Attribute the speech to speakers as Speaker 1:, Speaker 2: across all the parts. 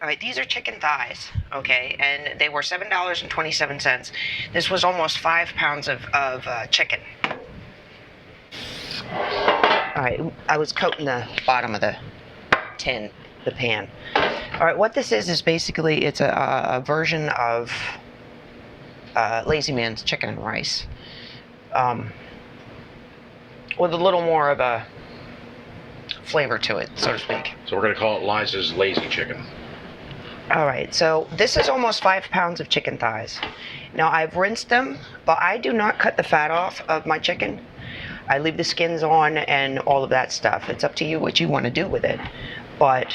Speaker 1: All right, these are chicken thighs, okay, and they were $7.27. This was almost 5 pounds of chicken. All right, I was coating the bottom of the tin, the pan. All right, what this is basically it's a version of Lazy Man's chicken and rice, with a little more of a flavor to it, so to speak.
Speaker 2: So we're going to call it Liza's Lazy Chicken.
Speaker 1: All right, so this is almost 5 pounds of chicken thighs. Now, I've rinsed them, but I do not cut the fat off of my chicken. I leave the skins on and all of that stuff. It's up to you what you want to do with it. But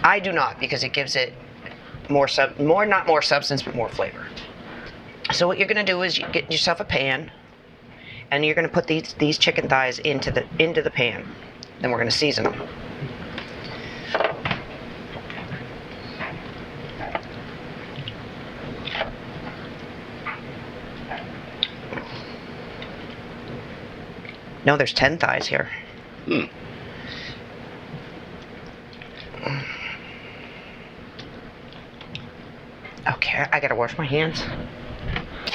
Speaker 1: I do not, because it gives it not more substance, but more flavor. So what you're going to do is you get yourself a pan, and you're going to put these chicken thighs into the pan. Then we're going to season them. No, there's 10 thighs here. Okay, I gotta wash my hands.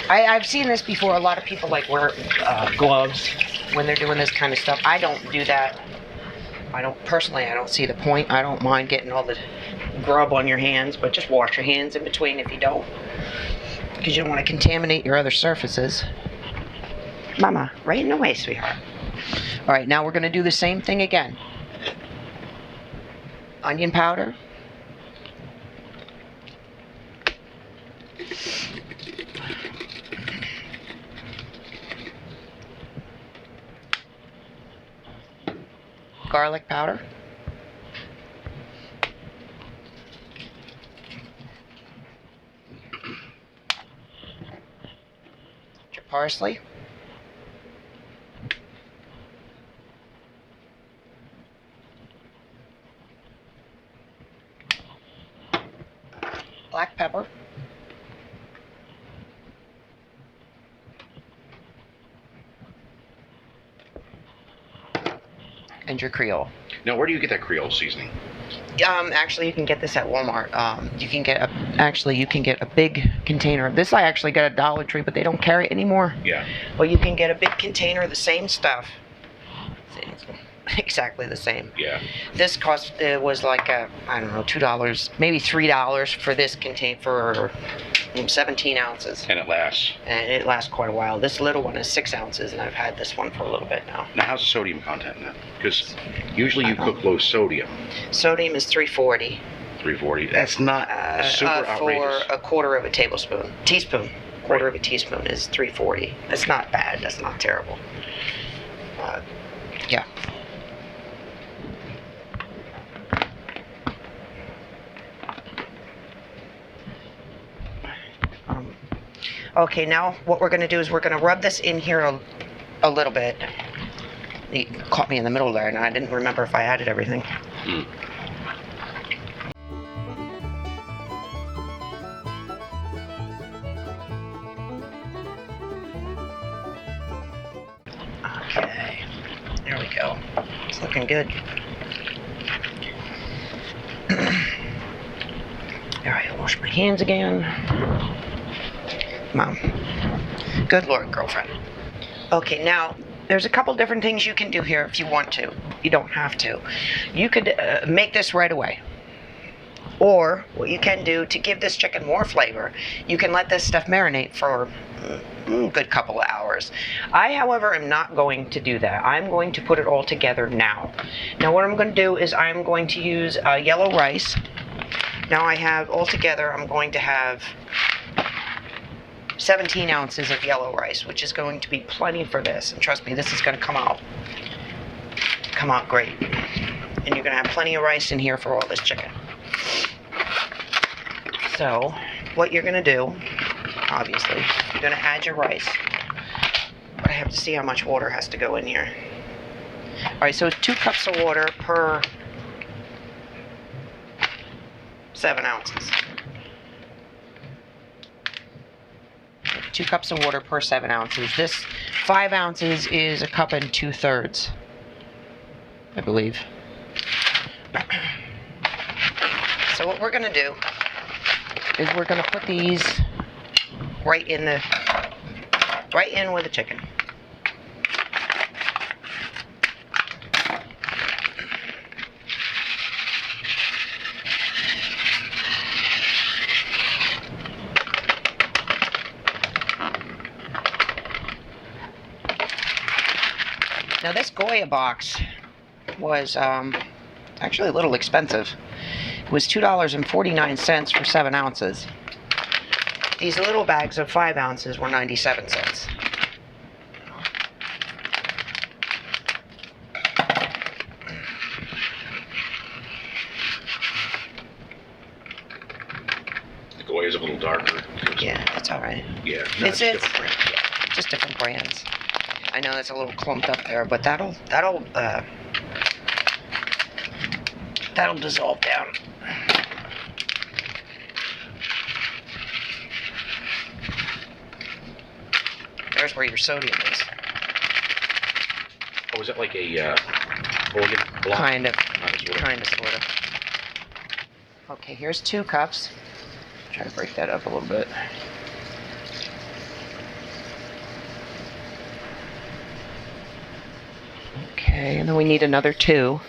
Speaker 1: I've seen this before. A lot of people like wear gloves when they're doing this kind of stuff. I don't do that. I don't see the point. I don't mind getting all the grub on your hands, but just wash your hands in between if you don't, because you don't want to contaminate your other surfaces. Mama, right in the way, sweetheart. All right, now we're going to do the same thing again. Onion powder. Garlic powder. Your parsley. Black pepper. And your Creole.
Speaker 2: Now, where do you get that Creole seasoning?
Speaker 1: Actually, you can get this at Walmart. You can get a big container. This I actually got at Dollar Tree, but they don't carry it anymore.
Speaker 2: Yeah.
Speaker 1: But you can get a big container of the same stuff. It's exactly the same.
Speaker 2: Yeah.
Speaker 1: This was like I don't know, $2, maybe $3 for this container for 17 ounces.
Speaker 2: And it lasts.
Speaker 1: And it lasts quite a while. This little one is 6 ounces, and I've had this one for a little bit now.
Speaker 2: Now, how's the sodium content in that? Because usually you cook low sodium.
Speaker 1: Sodium is 340.
Speaker 2: 340. That's not super outrageous.
Speaker 1: For a quarter of a teaspoon. Quarter of a teaspoon is 340. That's not bad. That's not terrible. Yeah. Okay, now what we're going to do is we're going to rub this in here a little bit. You caught me in the middle there, and I didn't remember if I added everything. Okay, there we go. It's looking good. All right, I'll wash my hands again. Mom. Good Lord, girlfriend. Okay, now, there's a couple different things you can do here if you want to. You don't have to. You could make this right away. Or, what you can do to give this chicken more flavor, you can let this stuff marinate for a good couple of hours. I, however, am not going to do that. I'm going to put it all together now. Now, what I'm going to do is I'm going to use yellow rice. Now I have, altogether, I'm going to have 17 ounces of yellow rice, which is going to be plenty for this. And trust me, this is going to come out great. And you're going to have plenty of rice in here for all this chicken. So, what you're going to do, obviously, you're going to add your rice. But I have to see how much water has to go in here. Alright, so 2 cups of water per 7 ounces. 2 cups of water per 7 ounces. This 5 ounces is 1 2/3 cups, I believe. So what we're going to do is we're going to put these right in with the chicken. Now this Goya box was actually a little expensive. It was $2.49 for 7 ounces. These little bags of 5 ounces were 97 cents.
Speaker 2: The Goya is a little darker.
Speaker 1: Yeah, that's all right.
Speaker 2: Yeah,
Speaker 1: It's
Speaker 2: different brand.
Speaker 1: just different brands. I know that's a little clumped up there, but that'll dissolve down. There's where your sodium is.
Speaker 2: Oh, is that like a organ block?
Speaker 1: Kind of,
Speaker 2: Sort
Speaker 1: sort of. Okay, here's 2 cups. Try to break that up a little bit. Okay, and then we need another 2.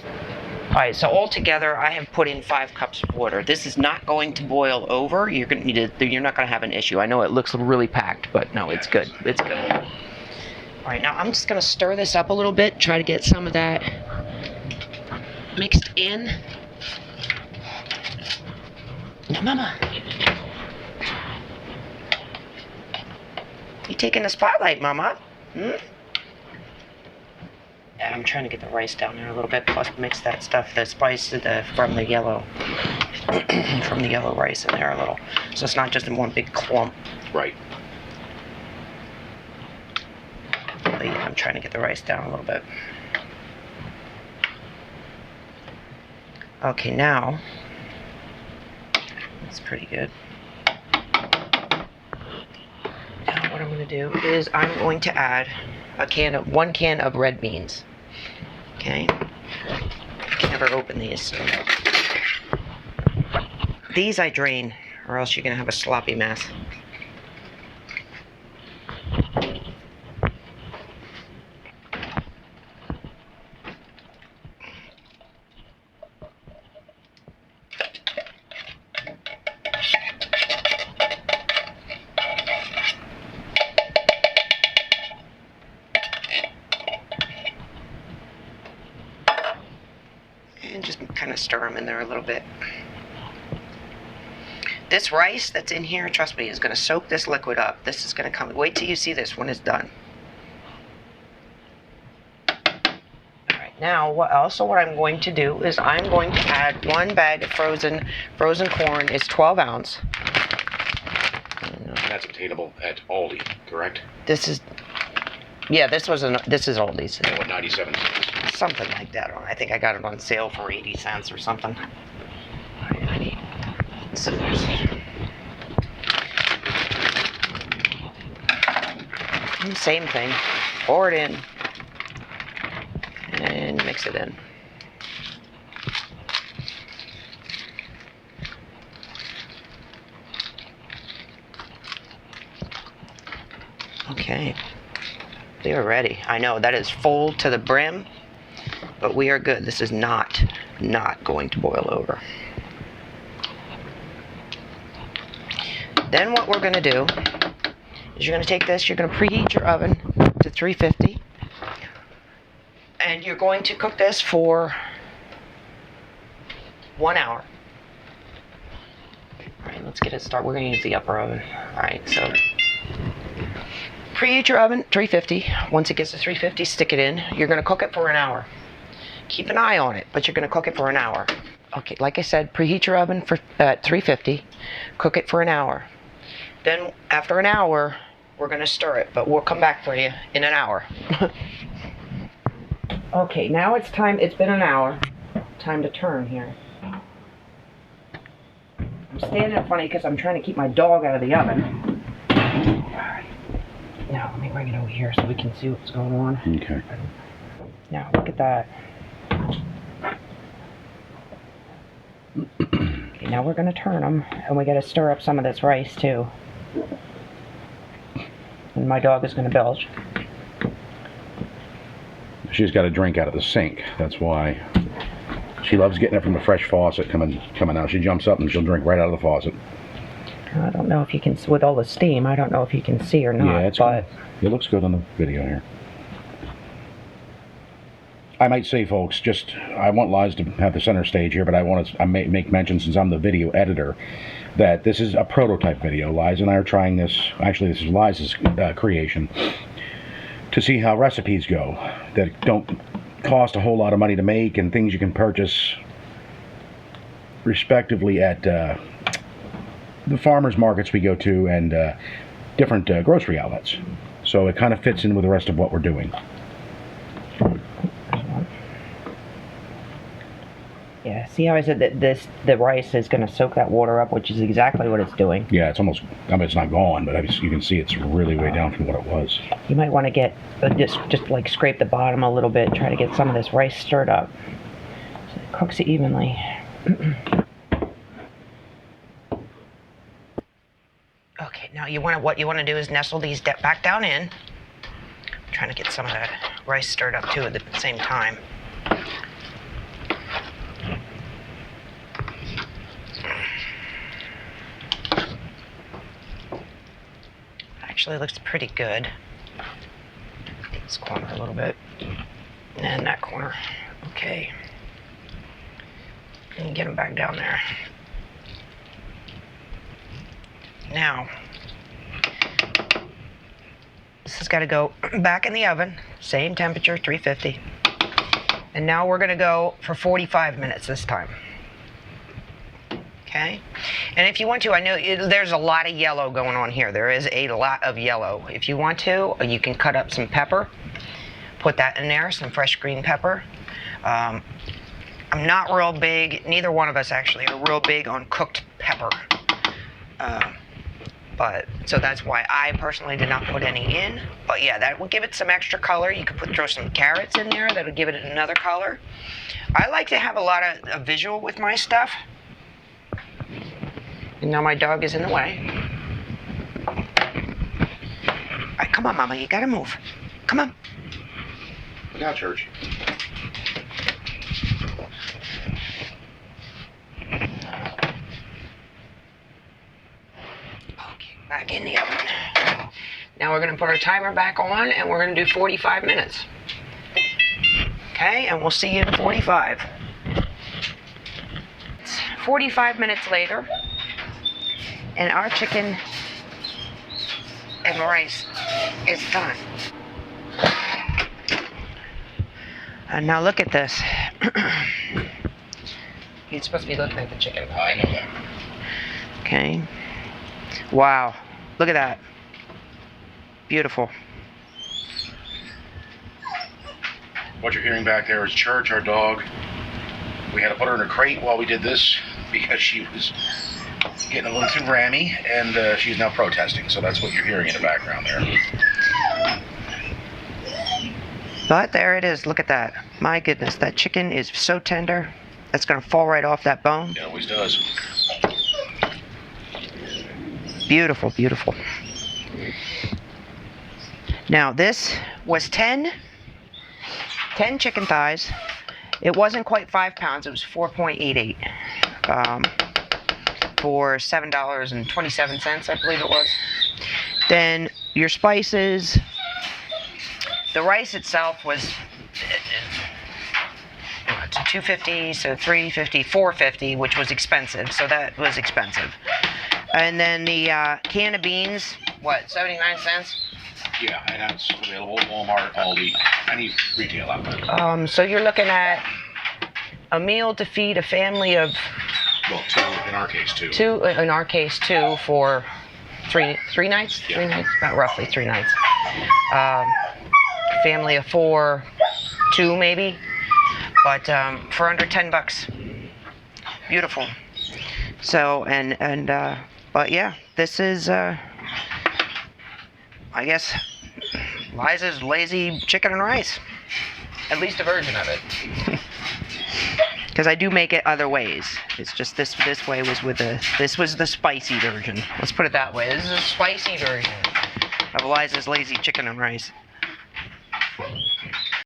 Speaker 1: All right, so altogether, I have put in 5 cups of water. This is not going to boil over. You're going to need it. You're not going to have an issue. I know it looks really packed, but no, it's good. It's good. All right, now I'm just going to stir this up a little bit. Try to get some of that mixed in. Now, Mama, you taking the spotlight, Mama? I'm trying to get the rice down there a little bit, plus mix that stuff, the spice from the yellow rice in there a little. So it's not just in one big clump.
Speaker 2: Right.
Speaker 1: But yeah, I'm trying to get the rice down a little bit. Okay, now, that's pretty good. Now what I'm going to do is I'm going to add 1 can of red beans. Okay. I can never open these. So. These I drain, or else you're going to have a sloppy mess. And just kind of stir them in there a little bit. This rice that's in here, trust me, is going to soak this liquid up. This is going to come. Wait till you see this when it's done. All right. Now, what I'm going to do is I'm going to add 1 bag of frozen corn. It's 12 ounce.
Speaker 2: That's obtainable at Aldi, correct?
Speaker 1: This is Aldi's.
Speaker 2: And what, 97 cents?
Speaker 1: Something like that. I think I got it on sale for 80 cents or something. So there's the same thing. Pour it in and mix it in. Okay. We are ready. I know that is full to the brim, but we are good. This is not going to boil over. Then what we're going to do is you're going to take this, you're going to preheat your oven to 350, and you're going to cook this for 1 hour. All right, let's get it started. We're going to use the upper oven. All right, so preheat your oven 350. Once it gets to 350, stick it in. You're going to cook it for an hour. Keep an eye on it, but you're going to cook it for an hour. Okay, like I said, preheat your oven at 350. Cook it for an hour. Then after an hour, we're going to stir it, but we'll come back for you in an hour. Okay, now it's time. It's been an hour. Time to turn here. I'm standing up funny because I'm trying to keep my dog out of the oven. Now, let me bring it over here so we can see what's going on.
Speaker 2: Okay.
Speaker 1: Now, look at that. Okay, now we're going to turn them, and we got to stir up some of this rice too. And my dog is going to belch.
Speaker 2: She's got a drink out of the sink. That's why. She loves getting it from the fresh faucet coming out. She jumps up and she'll drink right out of the faucet.
Speaker 1: I don't know if you can, with all the steam, I don't know if you can see or not.
Speaker 2: Yeah,
Speaker 1: but
Speaker 2: it looks good on the video here. I might say, folks, I want Liza to have the center stage here, but I may make mention, since I'm the video editor, that this is a prototype video. Liza and I are trying this. Actually, this is Liza's creation, to see how recipes go that don't cost a whole lot of money to make, and things you can purchase respectively at the farmers markets we go to and different grocery outlets. So it kind of fits in with the rest of what we're doing.
Speaker 1: yeah, see how I said that the rice is going to soak that water up, which is exactly what it's doing.
Speaker 2: Yeah, it's almost, I mean, it's not gone, but you can see it's really way down from what it was.
Speaker 1: You might want to get just like scrape the bottom a little bit, try to get some of this rice stirred up so it cooks it evenly. Okay, now what you want to do is nestle these back down in. I'm trying to get some of that rice stirred up too at the same time. Actually looks pretty good. This corner a little bit. And that corner. Okay. And get them back down there. Now, this has got to go back in the oven. Same temperature, 350. And now we're going to go for 45 minutes this time. Okay, and if you want to, I know there's a lot of yellow going on here. There is a lot of yellow. If you want to, you can cut up some pepper, put that in there, some fresh green pepper. I'm not real big, neither one of us actually are real big on cooked pepper. So that's why I personally did not put any in. But yeah, that will give it some extra color. You could throw some carrots in there. That'll give it another color. I like to have a lot of visual with my stuff. And now my dog is in the way. All right, come on, Mama, you gotta move. Come on.
Speaker 2: Look out, Church.
Speaker 1: Okay, back in the oven. Now we're gonna put our timer back on and we're gonna do 45 minutes. Okay, and we'll see you in 45. It's 45 minutes later. And our chicken and rice is done. And now look at this. You're supposed to be looking at the chicken.
Speaker 2: I know that.
Speaker 1: Okay. Wow. Look at that. Beautiful.
Speaker 2: What you're hearing back there is Church, our dog. We had to put her in a crate while we did this because she was getting a little too rammy, and she's now protesting. So that's what you're hearing in the background there.
Speaker 1: But there it is. Look at that. My goodness, that chicken is so tender. That's going to fall right off that bone.
Speaker 2: It always does.
Speaker 1: Beautiful, beautiful. Now this was 10 chicken thighs. It wasn't quite 5 pounds. It was 4.88 for $7.27, I believe it was. Then your spices. The rice itself was $2.50, so $3.50, $4.50, which was expensive. So that was expensive. And then the can of beans, what, 79 cents?
Speaker 2: Yeah, and that's available at Walmart, Aldi, any retail outlet.
Speaker 1: So you're looking at a meal to feed a family of...
Speaker 2: Well, 2 in our case, 2.
Speaker 1: 2, in our case, 2 for three nights?
Speaker 2: Yeah.
Speaker 1: 3 nights? About roughly 3 nights. Family of 4, 2 maybe. But for under $10. Beautiful. So, but yeah, this is, I guess, Liza's lazy chicken and rice. At least a version of it. Because I do make it other ways. It's just this way was with this was the spicy version. Let's put it that way. This is a spicy version of Liza's lazy chicken and rice.